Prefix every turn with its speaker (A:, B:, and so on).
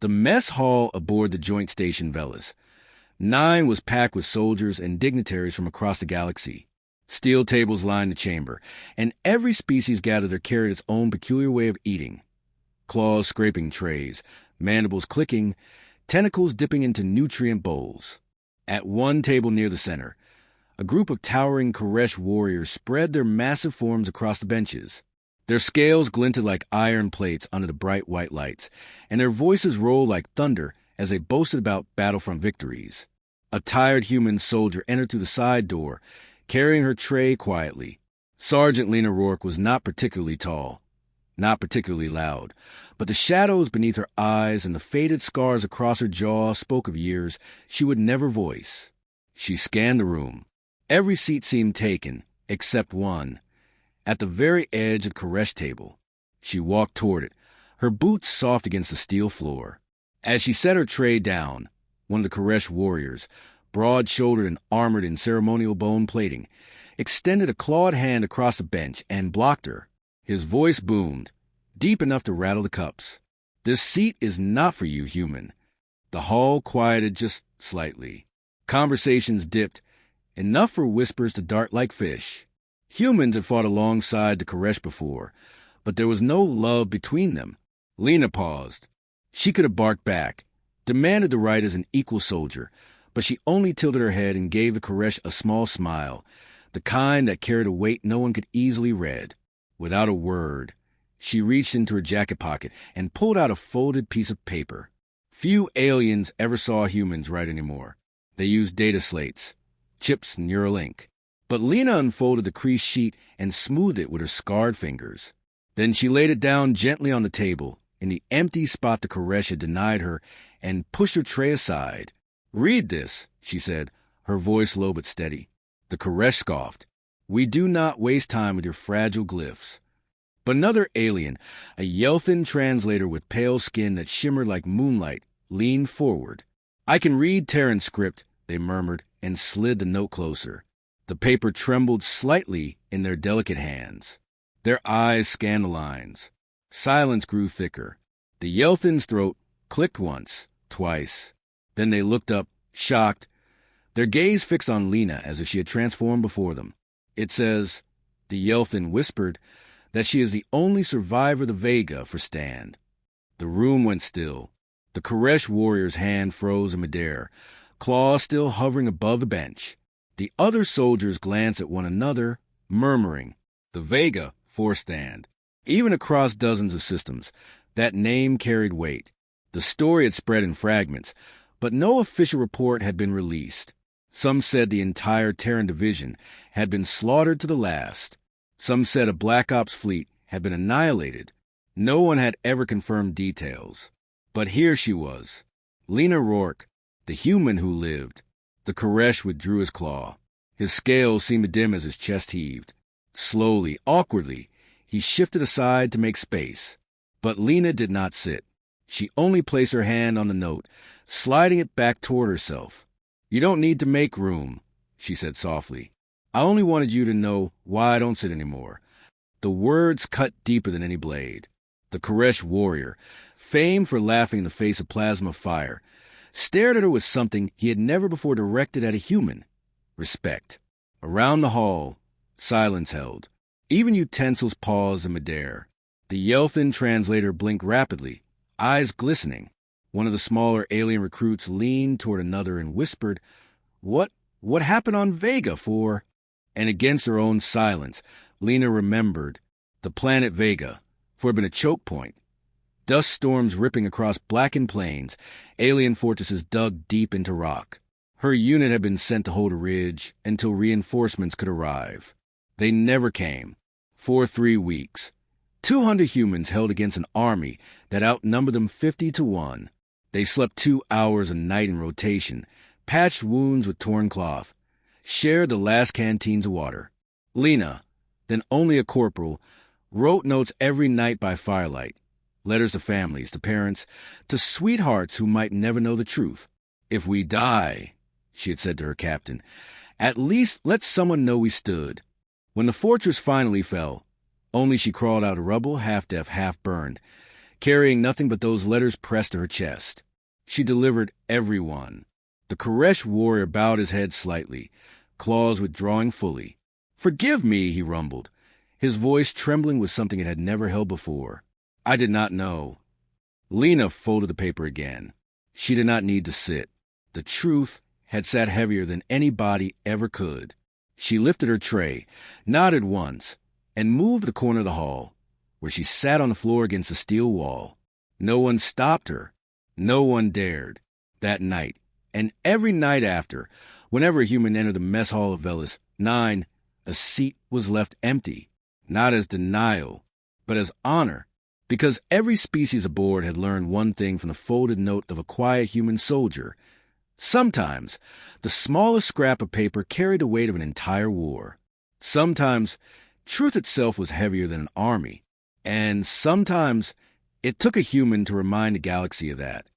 A: The mess hall aboard the Joint Station Velas. 9 was packed with soldiers and dignitaries from across the galaxy. Steel tables lined the chamber, and every species gathered or carried its own peculiar way of eating. Claws scraping trays, mandibles clicking, tentacles dipping into nutrient bowls. At one table near the center, a group of towering Koresh warriors spread their massive forms across the benches. Their scales glinted like iron plates under the bright white lights, and their voices rolled like thunder as they boasted about battlefront victories. A tired human soldier entered through the side door, carrying her tray quietly. Sergeant Lena Rourke was not particularly tall, not particularly loud, but the shadows beneath her eyes and the faded scars across her jaw spoke of years she would never voice. She scanned the room. Every seat seemed taken, except one, at the very edge of the Koresh table. She walked toward it, her boots soft against the steel floor. As she set her tray down, one of the Koresh warriors, broad-shouldered and armored in ceremonial bone plating, extended a clawed hand across the bench and blocked her. His voice boomed, deep enough to rattle the cups. "This seat is not for you, human." The hall quieted just slightly. Conversations dipped, enough for whispers to dart like fish. Humans had fought alongside the Koresh before, but there was no love between them. Lena paused. She could have barked back, demanded the right as an equal soldier, but she only tilted her head and gave the Koresh a small smile, the kind that carried a weight no one could easily read. Without a word, she reached into her jacket pocket and pulled out a folded piece of paper. Few aliens ever saw humans write anymore. They used data slates, chips, and neural ink. But Lena unfolded the creased sheet and smoothed it with her scarred fingers. Then she laid it down gently on the table, in the empty spot the Koresh had denied her, and pushed her tray aside. "Read this," she said, her voice low but steady. The Koresh scoffed. "We do not waste time with your fragile glyphs." But another alien, a Yelthin translator with pale skin that shimmered like moonlight, leaned forward. "I can read Terran script," they murmured, and slid the note closer. The paper trembled slightly in their delicate hands. Their eyes scanned the lines. Silence grew thicker. The Yelthin's throat clicked once, twice. Then they looked up, shocked, their gaze fixed on Lena as if she had transformed before them. "It says," the Yelthin whispered, "that she is the only survivor of the Vega for Stand." The room went still. The Koresh warrior's hand froze in midair, claw still hovering above the bench. The other soldiers glanced at one another, murmuring, "The Vega for Stand." Even across dozens of systems, that name carried weight. The story had spread in fragments, but no official report had been released. Some said the entire Terran division had been slaughtered to the last. Some said a Black Ops fleet had been annihilated. No one had ever confirmed details. But here she was, Lena Rourke, the human who lived. The Koresh withdrew his claw. His scales seemed to dim as his chest heaved. Slowly, awkwardly, he shifted aside to make space. But Lena did not sit. She only placed her hand on the note, sliding it back toward herself. "You don't need to make room," she said softly. "I only wanted you to know why I don't sit anymore." The words cut deeper than any blade. The Koresh warrior, famed for laughing in the face of plasma fire, stared at her with something he had never before directed at a human: respect. Around the hall, silence held. Even utensils paused in midair. The Yelthin translator blinked rapidly, eyes glistening. One of the smaller alien recruits leaned toward another and whispered, What happened on Vega for?" And against her own silence, Lena remembered the planet Vega, for it had been a choke point. Dust storms ripping across blackened plains, alien fortresses dug deep into rock. Her unit had been sent to hold a ridge until reinforcements could arrive. They never came. For 3 weeks, 200 humans held against an army that outnumbered them 50-1. They slept 2 hours a night in rotation, patched wounds with torn cloth, shared the last canteens of water. Lena, then only a corporal, wrote notes every night by firelight, letters to families, to parents, to sweethearts who might never know the truth. "If we die," she had said to her captain, "at least let someone know we stood." When the fortress finally fell, only she crawled out of rubble, half deaf, half burned, carrying nothing but those letters pressed to her chest. She delivered every one. The Koresh warrior bowed his head slightly, claws withdrawing fully. "Forgive me," he rumbled, his voice trembling with something it had never held before. "I did not know." Lena folded the paper again. She did not need to sit. The truth had sat heavier than any body ever could. She lifted her tray, nodded once, and moved to the corner of the hall, where she sat on the floor against the steel wall. No one stopped her. No one dared. That night, and every night after, whenever a human entered the mess hall of Velis 9, a seat was left empty, not as denial, but as honor, because every species aboard had learned one thing from the folded note of a quiet human soldier. Sometimes the smallest scrap of paper carried the weight of an entire war. Sometimes truth itself was heavier than an army, and sometimes it took a human to remind the galaxy of that.